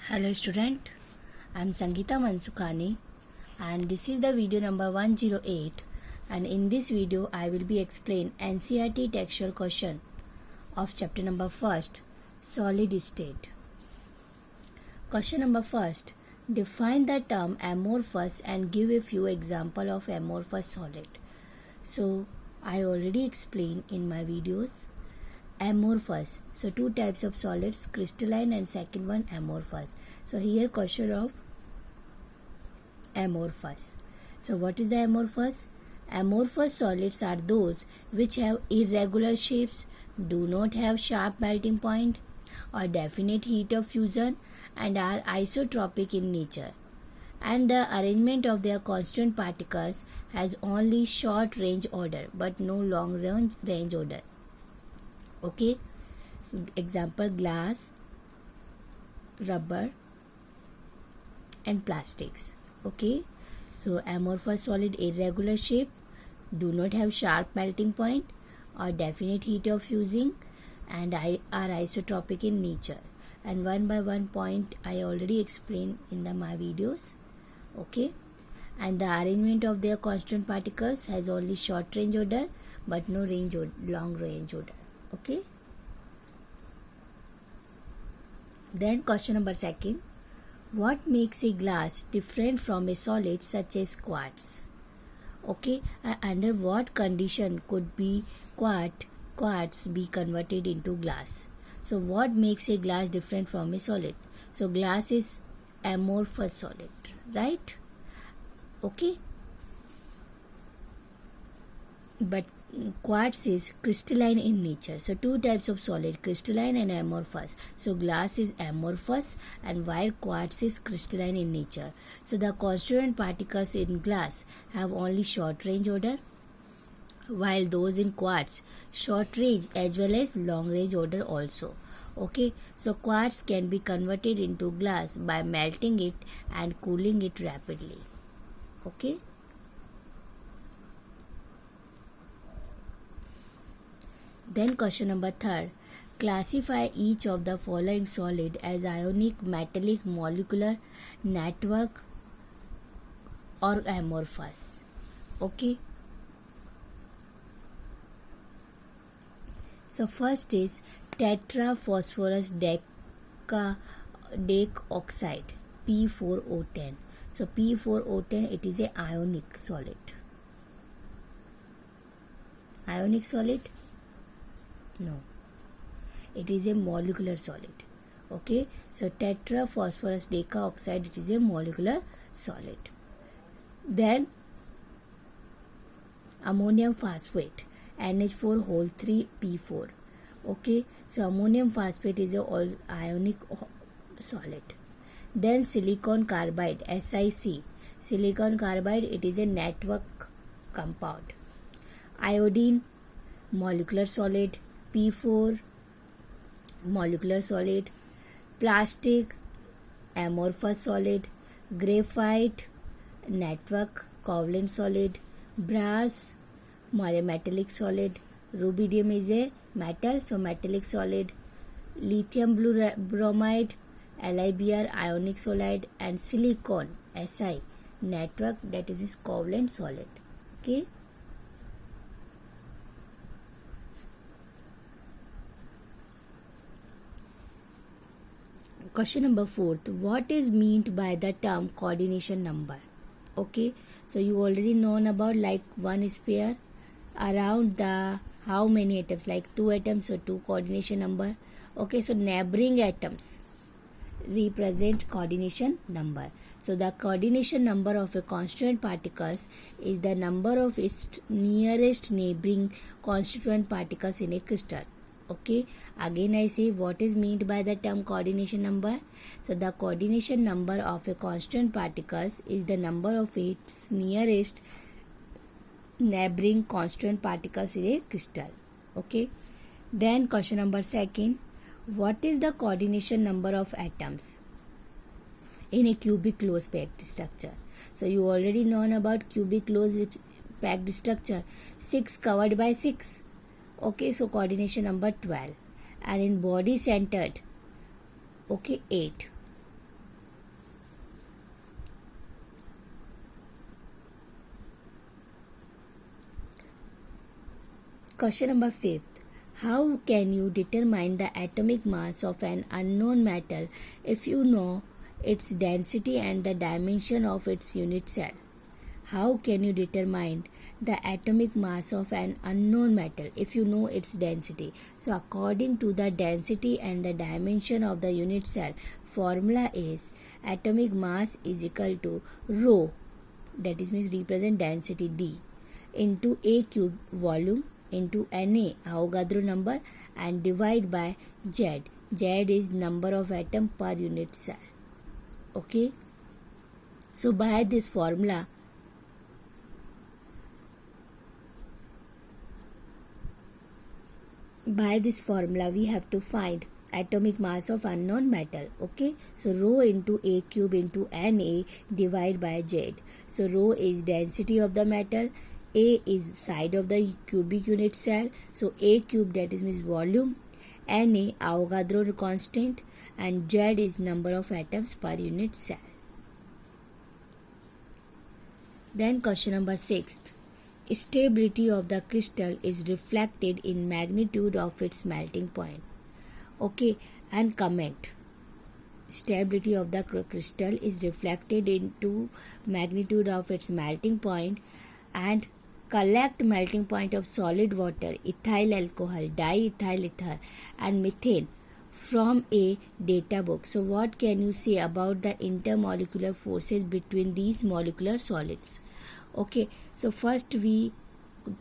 Hello student, I am Sangeeta Mansukhani and this is the video number 108, and in this video I will be explain NCERT textual question of chapter number 1st, solid state. Question number 1st, define the term amorphous and give a few example of amorphous solid. So I already explained in my videos amorphous. So two types of solids, crystalline and second one amorphous. So here question of amorphous. So what is the amorphous? Amorphous solids are those which have irregular shapes, do not have sharp melting point or definite heat of fusion, and are isotropic in nature, and the arrangement of their constituent particles has only short range order but no long range order. Okay, so example, glass, rubber and plastics. Okay, so amorphous solid, irregular shape, do not have sharp melting point or definite heat of fusing, and are isotropic in nature. And one by one point I already explained in my videos. Okay, and the arrangement of their constituent particles has only short range order but no long range order. Okay, then question number 2nd, what makes a glass different from a solid such as quartz? Okay, under what condition could be quartz be converted into glass? So what makes a glass different from a solid? So glass is amorphous solid, right? Okay, but quartz is crystalline in nature. So two types of solid, crystalline and amorphous. So glass is amorphous and while quartz is crystalline in nature. So the constituent particles in glass have only short range order, while those in quartz short range as well as long range order also. Okay, so quartz can be converted into glass by melting it and cooling it rapidly. Okay, then question number 3rd, classify each of the following solid as ionic, metallic, molecular, network or amorphous. Okay, so first is tetraphosphorus decoxide, P4O10. So P4O10, it is a ionic solid. Ionic solid? No, it is a molecular solid. Okay, so tetraphosphorus decoxide, it is a molecular solid. Then ammonium phosphate, NH4 3P4. Okay, so ammonium phosphate is a ionic solid. Then silicon carbide, SiC. Silicon carbide, it is a network compound. Iodine, molecular solid, P4, molecular solid. Plastic, amorphous solid. Graphite, network covalent solid. Brass, metallic solid. Rubidium is a metal, so metallic solid. Lithium bromide, LiBr, ionic solid. And silicon, Si, network, that is covalent solid. Okay, question number 4th, what is meant by the term coordination number? Okay, so you already known about like one sphere around the how many atoms, like 2 atoms, so 2 coordination number. Okay, so neighboring atoms represent coordination number. So the coordination number of a constituent particles is the number of its nearest neighboring constituent particles in a crystal. Okay, again I say what is meant by the term coordination number. So the coordination number of a constituent particles is the number of its nearest neighboring constituent particles in a crystal. Okay, then question number 2nd, what is the coordination number of atoms in a cubic close packed structure? So you already known about cubic close packed structure, 6 covered by 6. Okay, so coordination number 12. And in body centered, okay, 8. Question number 5. How can you determine the atomic mass of an unknown metal if you know its density and the dimension of its unit cell? How can you determine the atomic mass of an unknown metal if you know its density? So according to the density and the dimension of the unit cell, formula is atomic mass is equal to rho, that is means represent density D, into A cube volume into Na Avogadro number and divide by Z. Z is number of atom per unit cell. Okay. So by this formula, we have to find atomic mass of unknown metal. Okay, so rho into A cube into Na divided by Z. So rho is density of the metal, A is side of the cubic unit cell, so A cube, that is means volume, Na Avogadro constant, and Z is number of atoms per unit cell. Then question number 6. Stability of the crystal is reflected in magnitude of its melting point. Okay, and comment. Stability of the crystal is reflected into magnitude of its melting point, and collect melting point of solid water, ethyl alcohol, diethyl ether, and methane from a data book. So what can you say about the intermolecular forces between these molecular solids? Okay, so first we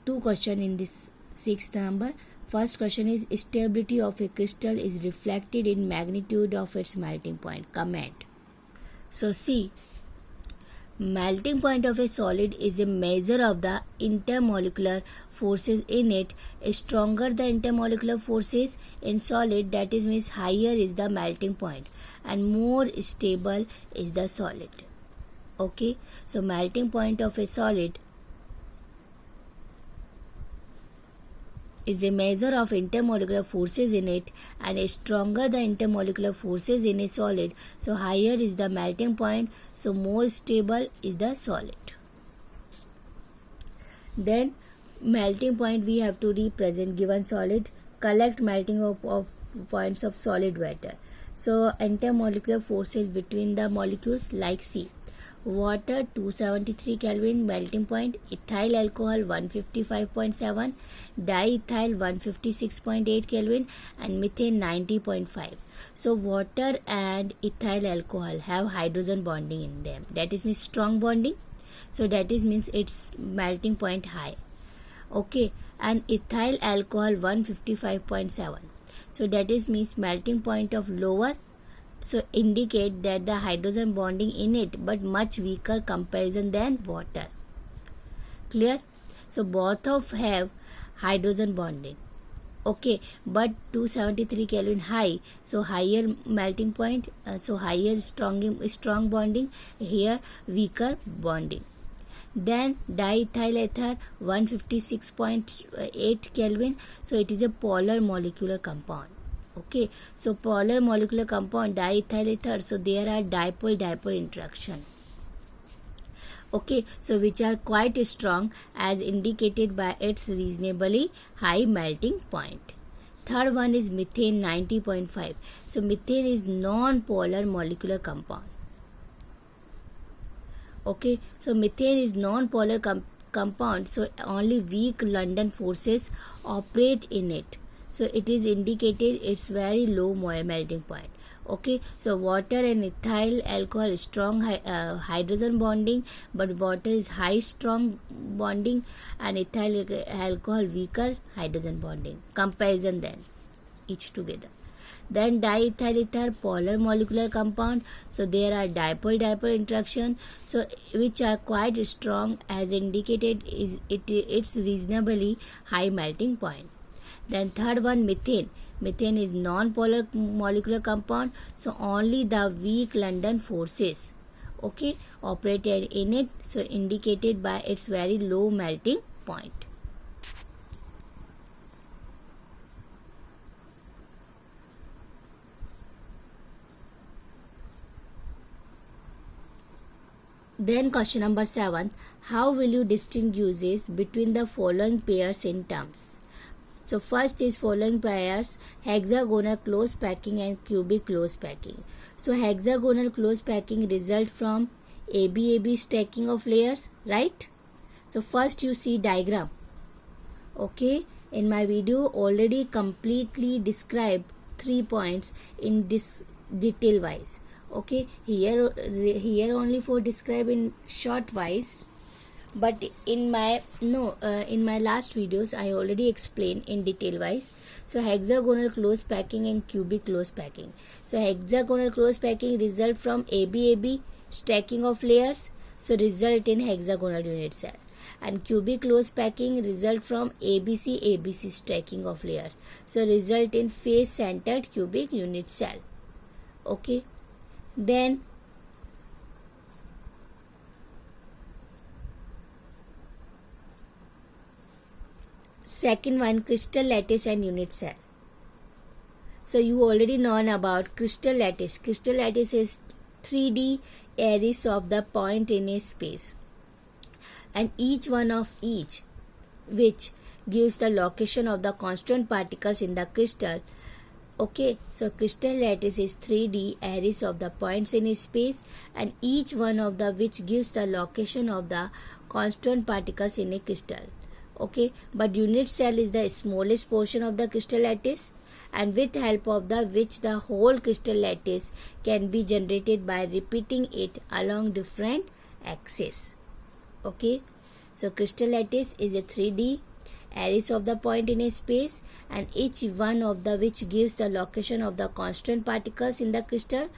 two question in this 6th number. First question is stability of a crystal is reflected in magnitude of its melting point. Comment. So see, melting point of a solid is a measure of the intermolecular forces in it. Stronger the intermolecular forces in solid, that is means higher is the melting point and more stable is the solid. Okay, so melting point of a solid is a measure of intermolecular forces in it, and stronger the intermolecular forces in a solid, so higher is the melting point, so more stable is the solid. Then melting point we have to represent given solid. Collect melting of points of solid water. So intermolecular forces between the molecules, like C. Water 273 Kelvin melting point, ethyl alcohol 155.7, diethyl 156.8 Kelvin, and methane 90.5. So water and ethyl alcohol have hydrogen bonding in them, that is means strong bonding, so that is means its melting point high. Okay, and ethyl alcohol 155.7, so that is means melting point of lower, so indicate that the hydrogen bonding in it but much weaker comparison than water. Clear? So both of have hydrogen bonding. Okay, but 273 Kelvin high, so higher melting point, so higher strong bonding, here weaker bonding. Then diethyl ether 156.8 Kelvin, so it is a polar molecular compound. Okay, so polar molecular compound diethyl ether, so there are dipole interaction. Okay, so which are quite strong as indicated by its reasonably high melting point. Third one is methane 90.5. So methane is non-polar molecular compound. Okay, so methane is non-polar compound, so only weak London forces operate in it. So it is indicated it's very low melting point. Okay, so water and ethyl alcohol strong hydrogen bonding, but water is high strong bonding and ethyl alcohol weaker hydrogen bonding comparison then each together. Then diethyl ether polar molecular compound, so there are dipole interaction, so which are quite strong as indicated is it's reasonably high melting point. Then third one methane. Methane is non-polar molecular compound, so only the weak London forces, okay, operated in it, so indicated by its very low melting point. Then question number 7. How will you distinguish between the following pairs in terms? So first is following pairs: hexagonal close packing and cubic close packing. So hexagonal close packing result from AB stacking of layers, right? So first you see diagram. Okay, in my video already completely described 3 points in this detail wise. Okay, here only for describe in short wise, but in my last videos I already explained in detail wise. So hexagonal close packing and cubic close packing. So hexagonal close packing result from AB stacking of layers, so result in hexagonal unit cell. And cubic close packing result from ABC stacking of layers, so result in face centered cubic unit cell. Okay, then second one, crystal lattice and unit cell. So you already know about crystal lattice. Crystal lattice is 3D areas of the point in a space, and each one of each which gives the location of the constant particles in the crystal. Okay, so crystal lattice is 3D areas of the points in a space, and each one of the which gives the location of the constant particles in a crystal. Okay, but unit cell is the smallest portion of the crystal lattice, and with help of the which the whole crystal lattice can be generated by repeating it along different axes. Okay, so crystal lattice is a 3D areas of the point in a space, and each one of the which gives the location of the constant particles in the crystal.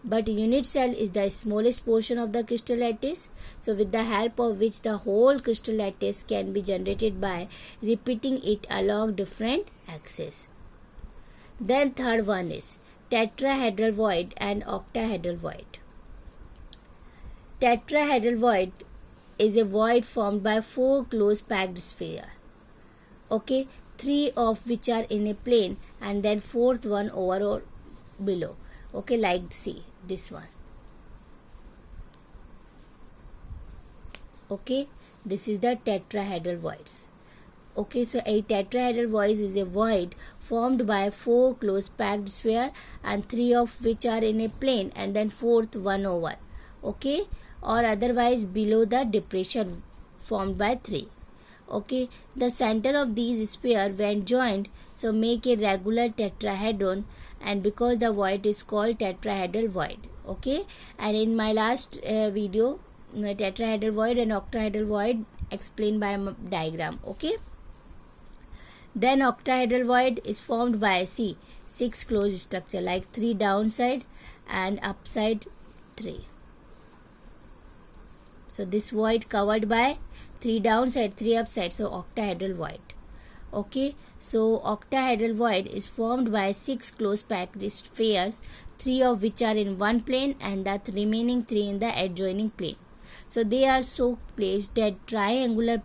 But unit cell is the smallest portion of the crystal lattice, so with the help of which the whole crystal lattice can be generated by repeating it along different axes. Then third one is tetrahedral void and octahedral void. Tetrahedral void is a void formed by 4 close packed spheres. Okay, 3 of which are in a plane and then fourth one over or below. Okay, like see this one. Okay, this is the tetrahedral voids. Okay, so a tetrahedral void is a void formed by 4 close packed spheres and 3 of which are in a plane and then fourth one over. Okay, or otherwise below the depression formed by 3. Okay, the center of these spheres when joined so make a regular tetrahedron, and because the void is called tetrahedral void. Okay, and in my last video tetrahedral void and octahedral void explained by a diagram. Okay, then octahedral void is formed by 6 closed structure like 3 downside and upside 3. So this void covered by 3 downside 3 upside, so octahedral void. Okay, so octahedral void is formed by 6 close packed spheres, 3 of which are in one plane and the remaining 3 in the adjoining plane. So they are so placed that triangular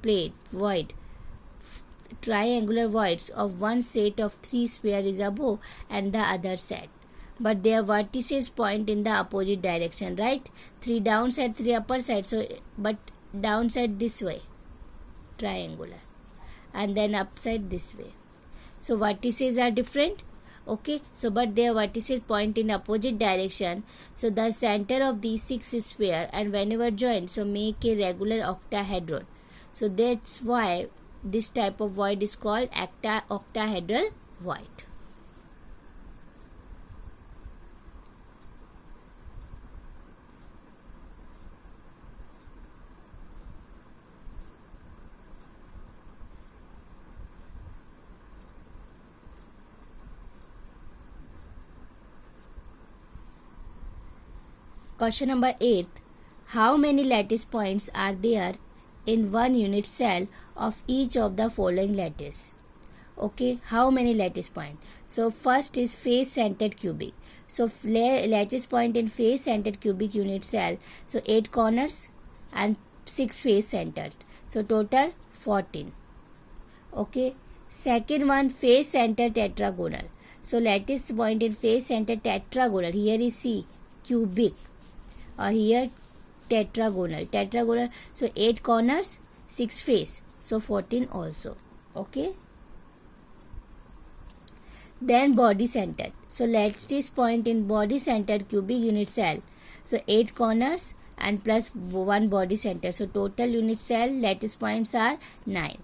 voids of one set of 3 spheres is above and the other set, but their vertices point in the opposite direction, right? 3 downside 3 upper side, so but downside this way triangular and then upside this way, so vertices are different. Okay, so but their vertices point in opposite direction, so the center of these 6 spheres and whenever joined so make a regular octahedron. So that's why this type of void is called octahedral void. Question number 8. How many lattice points are there in one unit cell of each of the following lattice? Okay, how many lattice points? So first is face centered cubic. So lattice point in face centered cubic unit cell, so 8 corners and 6 face centers, so total 14. Okay, second one, face centered tetragonal. So lattice point in face centered tetragonal, here is C cubic, or here tetragonal, so 8 corners 6 face, so 14 also. Okay, Then body centered. So lattice point in body centered cubic unit cell. So 8 corners and plus 1 body center. So total unit cell lattice points are 9.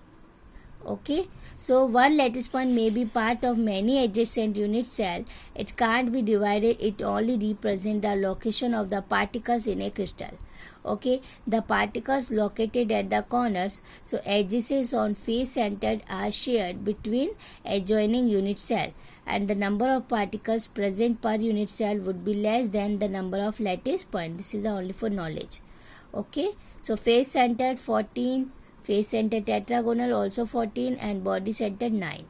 Okay, so one lattice point may be part of many adjacent unit cell. It can't be divided. It only represents the location of the particles in a crystal. Okay, the particles located at the corners, so edges on face centered, are shared between adjoining unit cell, and the number of particles present per unit cell would be less than the number of lattice point. This is only for knowledge. Okay, so face centered 14, face centered tetragonal also 14, and body centered 9.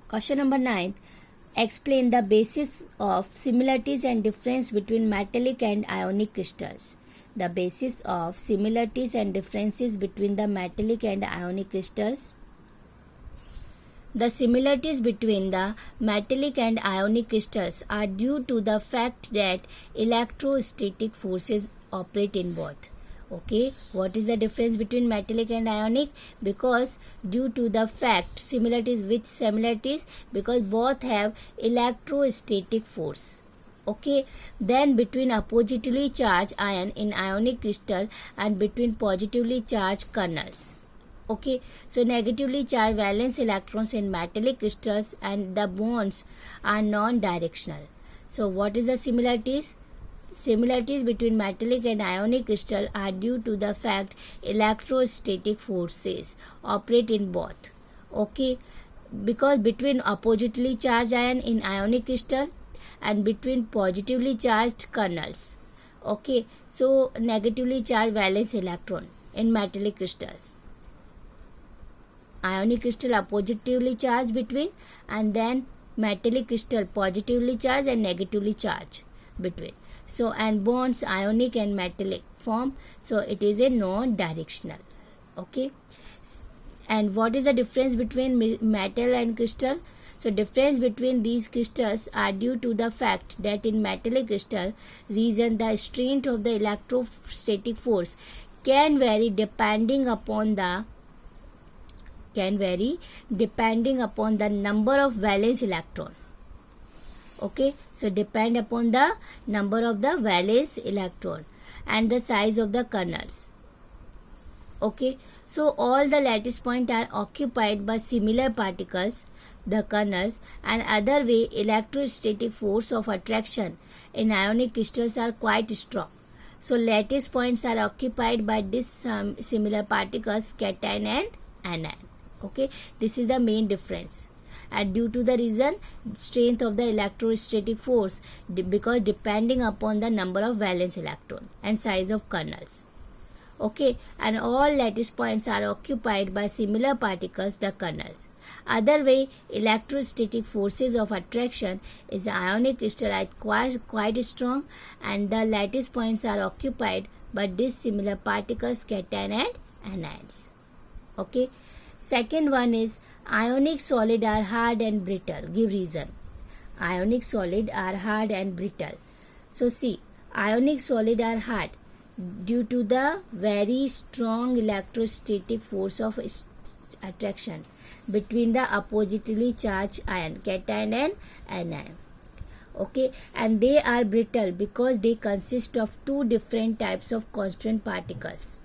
Question number 9. Explain the basis of similarities and difference between metallic and ionic crystals. The basis of similarities and differences between the metallic and ionic crystals. The similarities between the metallic and ionic crystals are due to the fact that electrostatic forces operate in both. Okay, what is the difference between metallic and ionic? Because due to the fact, similarities, which similarities? Because both have electrostatic force. Okay, then between oppositively charged ion in ionic crystal and between positively charged kernels. Okay, so negatively charged valence electrons in metallic crystals and the bonds are non-directional. So what is the similarities? Similarities between metallic and ionic crystal are due to the fact electrostatic forces operate in both. Okay, because between oppositely charged ion in ionic crystal and between positively charged kernels. Okay, so negatively charged valence electron in metallic crystals. Ionic crystal are positively charged between, and then metallic crystal positively charged and negatively charged between. So, and bonds ionic and metallic form, so it is a non-directional. Okay, and what is the difference between metal and crystal? So difference between these crystals are due to the fact that in metallic crystal region the strength of the electrostatic force can vary depending upon the number of valence electron. Okay, so depend upon the number of the valence electron and the size of the kernels. Okay, so all the lattice points are occupied by similar particles, the kernels, and other way electrostatic force of attraction in ionic crystals are quite strong. So lattice points are occupied by this similar particles, cation and anion. Okay, this is the main difference, and due to the reason strength of the electrostatic force, because depending upon the number of valence electron and size of kernels. Okay, and all lattice points are occupied by similar particles, the kernels. Other way electrostatic forces of attraction is the ionic crystal are quite strong, and the lattice points are occupied by dissimilar particles, cation and anions. Okay, second one is ionic solid are hard and brittle. Give reason. Ionic solid are hard and brittle. So see, ionic solid are hard due to the very strong electrostatic force of attraction between the oppositely charged ion, cation and anion. Okay, and they are brittle because they consist of two different types of constituent particles.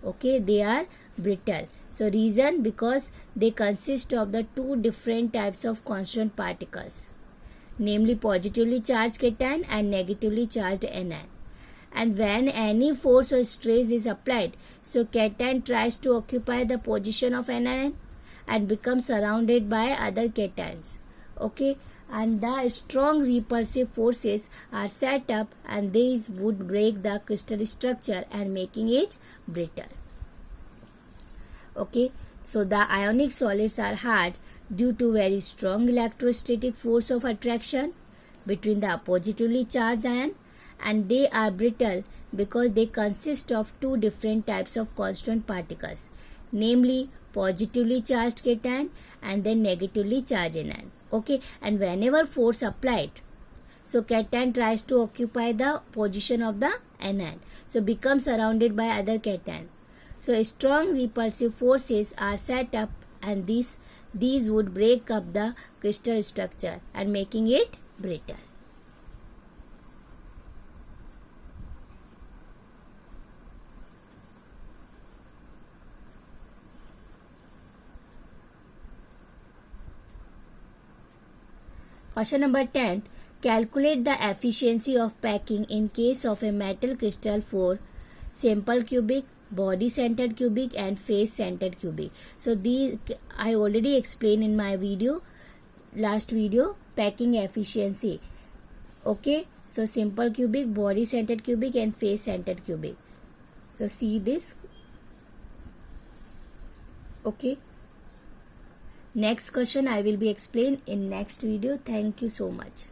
Okay, they are brittle. So reason, because they consist of the two different types of constituent particles, namely positively charged cation and negatively charged anion. And when any force or stress is applied, so cation tries to occupy the position of anion and becomes surrounded by other cations. Okay, and the strong repulsive forces are set up, and these would break the crystal structure and making it brittle. Okay, so the ionic solids are hard due to very strong electrostatic force of attraction between the positively charged ion, and they are brittle because they consist of two different types of constituent particles, namely positively charged cation and then negatively charged anion. Okay, and whenever force applied, So cation tries to occupy the position of the anion. So becomes surrounded by other cation. So strong repulsive forces are set up, and these would break up the crystal structure and making it brittle. Question number 10. Calculate the efficiency of packing in case of a metal crystal for simple cubic, body centered cubic and face centered cubic. So these I already explained in my last video, packing efficiency. Okay, so simple cubic, body centered cubic and face centered cubic. So see this. Okay, next question I will be explained in next video. Thank you so much.